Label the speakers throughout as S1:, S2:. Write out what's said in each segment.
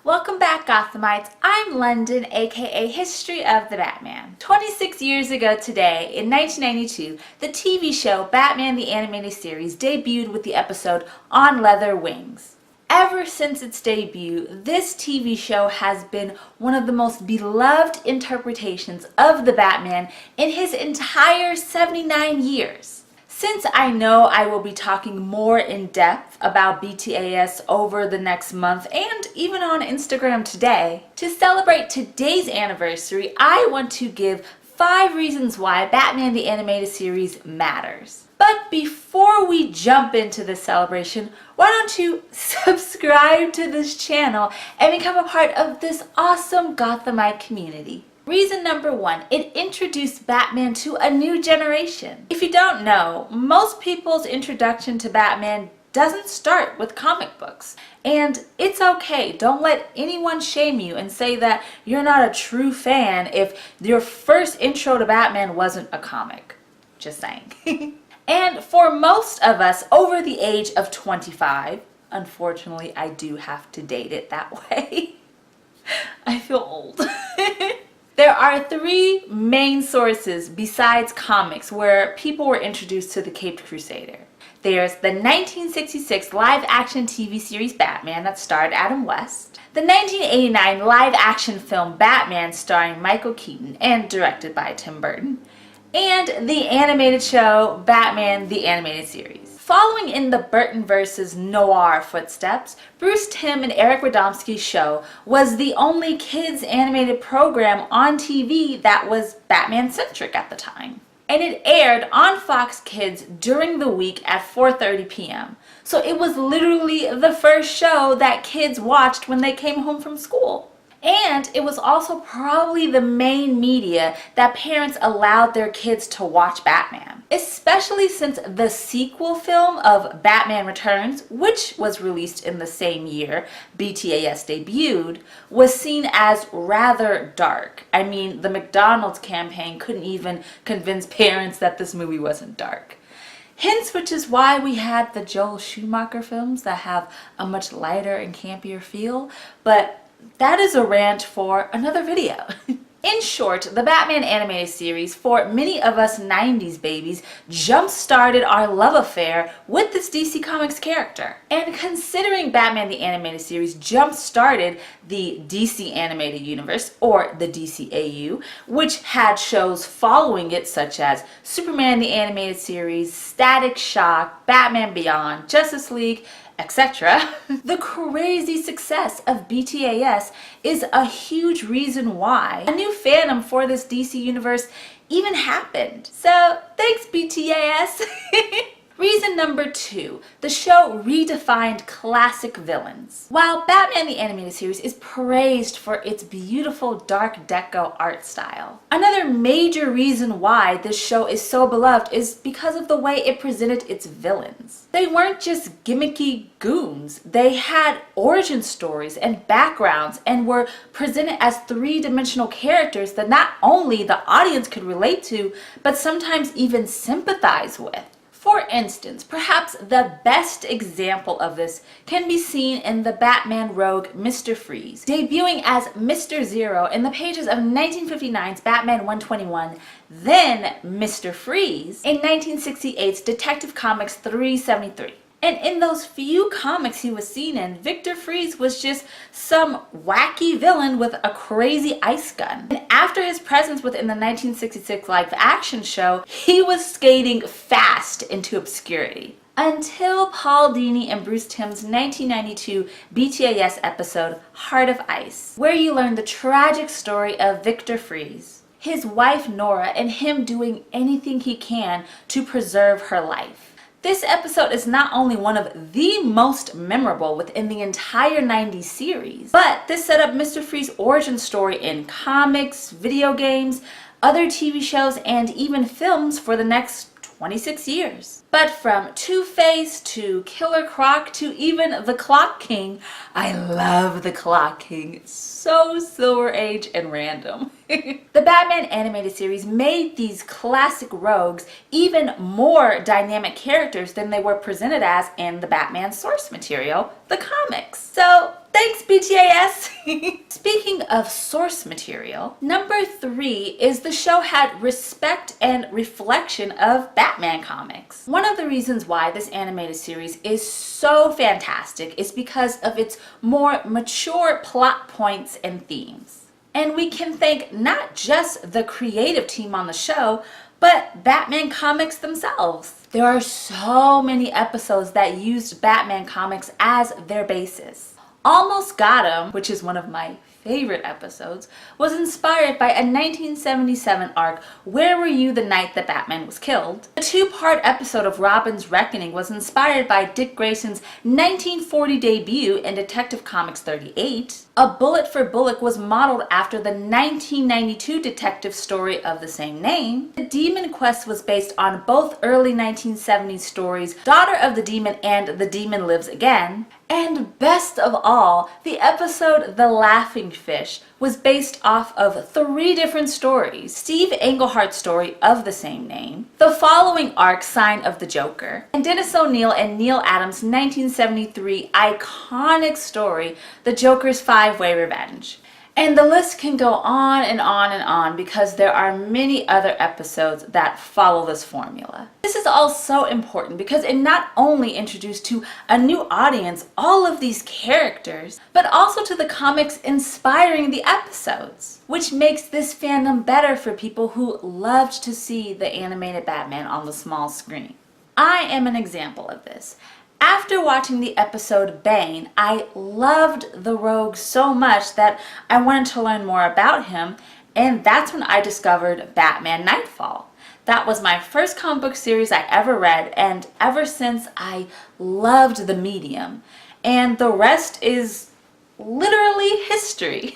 S1: Welcome back, Gothamites. I'm London, aka History of the Batman. 26 years ago today, in 1992, the TV show Batman the Animated Series debuted with the episode On Leather Wings. Ever since its debut, this TV show has been one of the most beloved interpretations of the Batman in his entire 79 years. Since I know I will be talking more in depth about BTAS over the next month and even on Instagram today, to celebrate today's anniversary, I want to give 5 reasons why Batman the Animated Series matters. But before we jump into this celebration, why don't you subscribe to this channel and become a part of this awesome Gothamite community. Reason number 1, it introduced Batman to a new generation. If you don't know, most people's introduction to Batman doesn't start with comic books. And it's okay, don't let anyone shame you and say that you're not a true fan if your first intro to Batman wasn't a comic. Just saying. And for most of us over the age of 25, unfortunately I do have to date it that way. I feel old. There are 3 main sources besides comics where people were introduced to the Caped Crusader. There's the 1966 live-action TV series Batman that starred Adam West, the 1989 live-action film Batman starring Michael Keaton and directed by Tim Burton, and the animated show Batman the Animated Series. Following in the Burton vs. Noir footsteps, Bruce Timm and Eric Radomski's show was the only kids animated program on TV that was Batman-centric at the time. And it aired on Fox Kids during the week at 4:30 p.m. So it was literally the first show that kids watched when they came home from school. And it was also probably the main media that parents allowed their kids to watch Batman. Especially since the sequel film of Batman Returns, which was released in the same year BTAS debuted, was seen as rather dark. I mean, the McDonald's campaign couldn't even convince parents that this movie wasn't dark. Hence, which is why we had the Joel Schumacher films that have a much lighter and campier feel, but that is a rant for another video. In short, the Batman animated series, for many of us 90s babies, jump-started our love affair with this DC Comics character. And considering Batman the Animated Series jump-started the DC Animated Universe, or the DCAU, which had shows following it such as Superman the Animated Series, Static Shock, Batman Beyond, Justice League, etc. The crazy success of BTAS is a huge reason why a new fandom for this DC universe even happened. So thanks, BTAS. Reason number 2, the show redefined classic villains. While Batman the Animated Series is praised for its beautiful dark deco art style, another major reason why this show is so beloved is because of the way it presented its villains. They weren't just gimmicky goons. They had origin stories and backgrounds and were presented as 3-dimensional characters that not only the audience could relate to, but sometimes even sympathize with. For instance, perhaps the best example of this can be seen in the Batman rogue Mr. Freeze, debuting as Mr. Zero in the pages of 1959's Batman 121, then Mr. Freeze in 1968's Detective Comics 373. And in those few comics he was seen in, Victor Freeze was just some wacky villain with a crazy ice gun. And after his presence within the 1966 live-action show, he was skating fast into obscurity. Until Paul Dini and Bruce Timm's 1992 BTAS episode, Heart of Ice, where you learn the tragic story of Victor Freeze, his wife Nora, and him doing anything he can to preserve her life. This episode is not only one of the most memorable within the entire 90s series, but this set up Mr. Freeze's origin story in comics, video games, other TV shows, and even films for the next 26 years. But But from Two-Face to Killer Croc to even the Clock King, I love the Clock King. It's so Silver Age and random. The Batman animated series made these classic rogues even more dynamic characters than they were presented as in the Batman source material, the comics. So, thanks BTAS! Speaking of source material, number 3 is the show had respect and reflection of Batman comics. One of the reasons why this animated series is so fantastic is because of its more mature plot points and themes. And we can thank not just the creative team on the show, but Batman comics themselves. There are so many episodes that used Batman comics as their basis. Almost Gotham, which is one of my favorite episodes, was inspired by a 1977 arc, Where Were You the Night That Batman Was Killed? The 2-part episode of Robin's Reckoning was inspired by Dick Grayson's 1940 debut in Detective Comics 38. A Bullet for Bullock was modeled after the 1992 detective story of the same name. The Demon Quest was based on both early 1970s stories, Daughter of the Demon and The Demon Lives Again. And best of all, the episode The Laughing Fish was based off of 3 different stories. Steve Englehart's story of the same name, the following arc, Sign of the Joker, and Dennis O'Neil and Neil Adams' 1973 iconic story, The Joker's 5-Way Revenge. And the list can go on and on and on because there are many other episodes that follow this formula. This is all so important because it not only introduced to a new audience all of these characters, but also to the comics inspiring the episodes, which makes this fandom better for people who loved to see the animated Batman on the small screen. I am an example of this. After watching the episode Bane, I loved the Rogue so much that I wanted to learn more about him, and that's when I discovered Batman Nightfall. That was my first comic book series I ever read, and ever since I loved the medium. And the rest is literally history.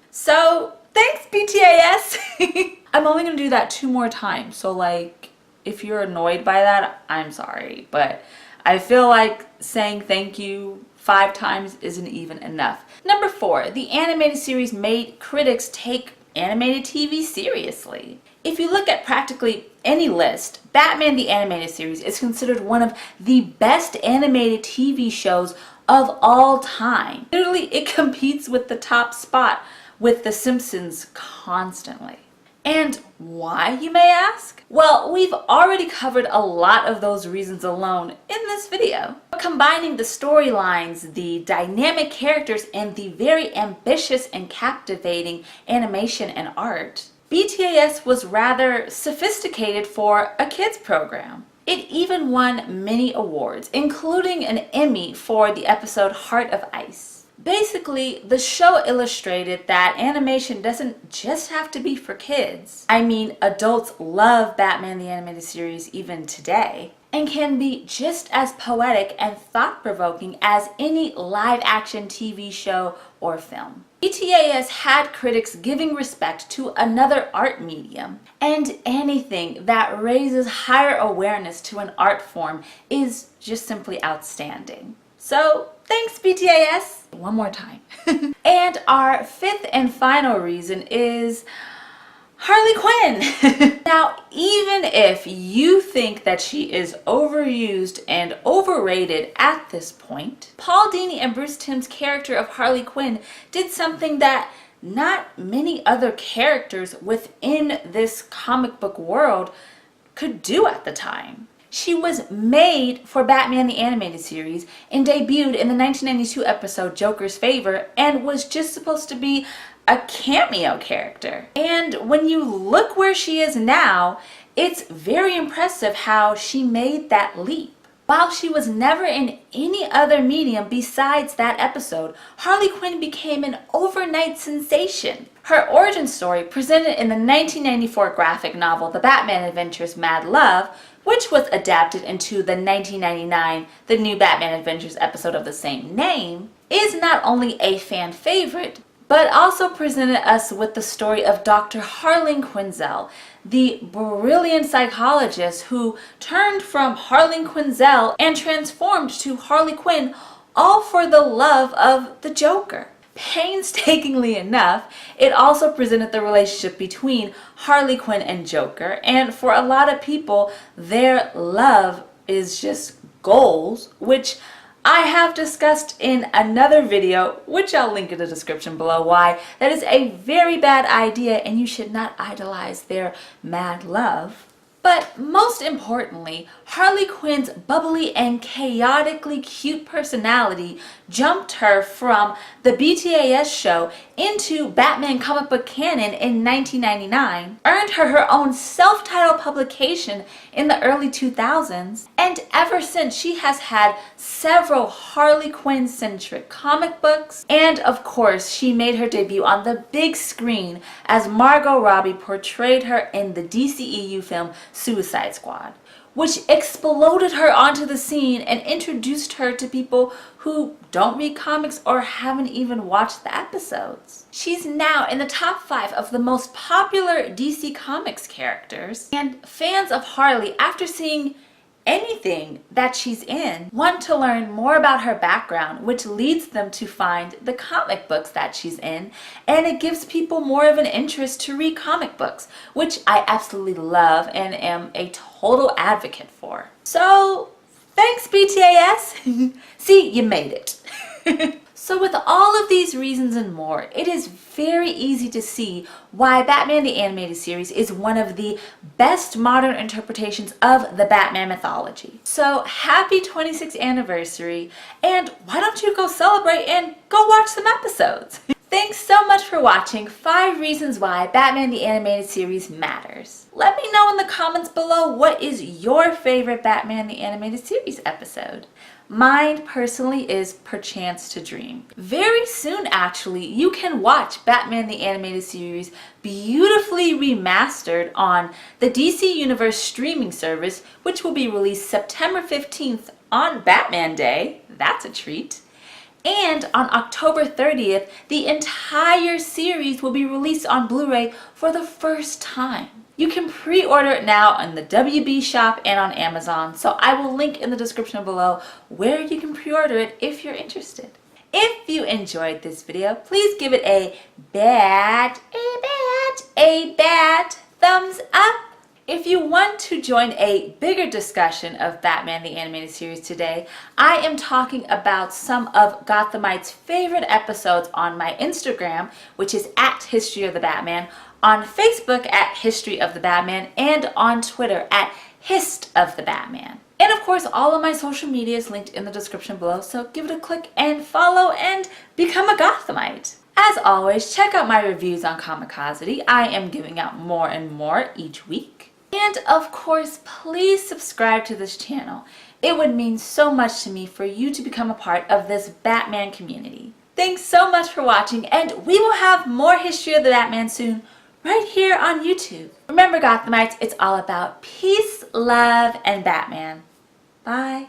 S1: So, thanks BTAS! I'm only going to do that 2 more times, so like, if you're annoyed by that, I'm sorry, but I feel like saying thank you 5 times isn't even enough. Number 4, the animated series made critics take animated TV seriously. If you look at practically any list, Batman the Animated Series is considered one of the best animated TV shows of all time. Literally, it competes with the top spot with The Simpsons constantly. And why, you may ask? Well, we've already covered a lot of those reasons alone in this video. Combining the storylines, the dynamic characters, and the very ambitious and captivating animation and art, BTAS was rather sophisticated for a kids program. It even won many awards, including an Emmy for the episode Heart of Ice. Basically, the show illustrated that animation doesn't just have to be for kids. I mean, adults love Batman the Animated Series even today, and can be just as poetic and thought-provoking as any live-action TV show or film. BTAS had critics giving respect to another art medium, and anything that raises higher awareness to an art form is just simply outstanding. So, thanks BTAS! One more time. And our 5th and final reason is Harley Quinn. Now, even if you think that she is overused and overrated at this point, Paul Dini and Bruce Timm's character of Harley Quinn did something that not many other characters within this comic book world could do at the time. She was made for Batman the Animated Series and debuted in the 1992 episode Joker's Favor and was just supposed to be a cameo character. And when you look where she is now, it's very impressive how she made that leap. While she was never in any other medium besides that episode, Harley Quinn became an overnight sensation. Her origin story, presented in the 1994 graphic novel The Batman Adventures Mad Love, which was adapted into the 1999 The New Batman Adventures episode of the same name, is not only a fan favorite, but also presented us with the story of Dr. Harley Quinzel, the brilliant psychologist who turned from Harley Quinzel and transformed to Harley Quinn, all for the love of the Joker. Painstakingly enough, it also presented the relationship between Harley Quinn and Joker, and for a lot of people, their love is just goals, which I have discussed in another video, which I'll link in the description below, why that is a very bad idea and you should not idolize their mad love. But most importantly, Harley Quinn's bubbly and chaotically cute personality jumped her from the BTAS show into Batman comic book canon in 1999, earned her her own self-titled publication in the early 2000s, and ever since she has had several Harley Quinn-centric comic books, and of course she made her debut on the big screen as Margot Robbie portrayed her in the DCEU film Suicide Squad, which exploded her onto the scene and introduced her to people who don't read comics or haven't even watched the episodes. She's now in the top 5 of the most popular DC Comics characters, and fans of Harley, after seeing anything that she's in, want to learn more about her background, which leads them to find the comic books that she's in, and it gives people more of an interest to read comic books, which I absolutely love and am a total advocate for. So thanks, BTAS. See, you made it. So with all of these reasons and more, it is very easy to see why Batman the Animated Series is one of the best modern interpretations of the Batman mythology. So happy 26th anniversary, and why don't you go celebrate and go watch some episodes? Thanks so much for watching 5 reasons why Batman the Animated Series matters. Let me know in the comments below what is your favorite Batman the Animated Series episode. Mine personally is Perchance to Dream. Very soon actually, you can watch Batman the Animated Series beautifully remastered on the DC Universe streaming service, which will be released September 15th on Batman Day. That's a treat. And on October 30th, the entire series will be released on Blu-ray for the first time. You can pre-order it now on the WB shop and on Amazon, so I will link in the description below where you can pre-order it if you're interested. If you enjoyed this video, please give it a bad thumbs up. If you want to join a bigger discussion of Batman the Animated Series today, I am talking about some of Gothamite's favorite episodes on my Instagram, which is at History of the Batman, on Facebook at History of the Batman, and on Twitter at Hist of the Batman. And of course, all of my social media is linked in the description below, so give it a click and follow and become a Gothamite. As always, check out my reviews on Comicosity. I am giving out more and more each week. And of course, please subscribe to this channel. It would mean so much to me for you to become a part of this Batman community. Thanks so much for watching, and we will have more History of the Batman soon, right here on YouTube. Remember, Gothamites, it's all about peace, love, and Batman. Bye.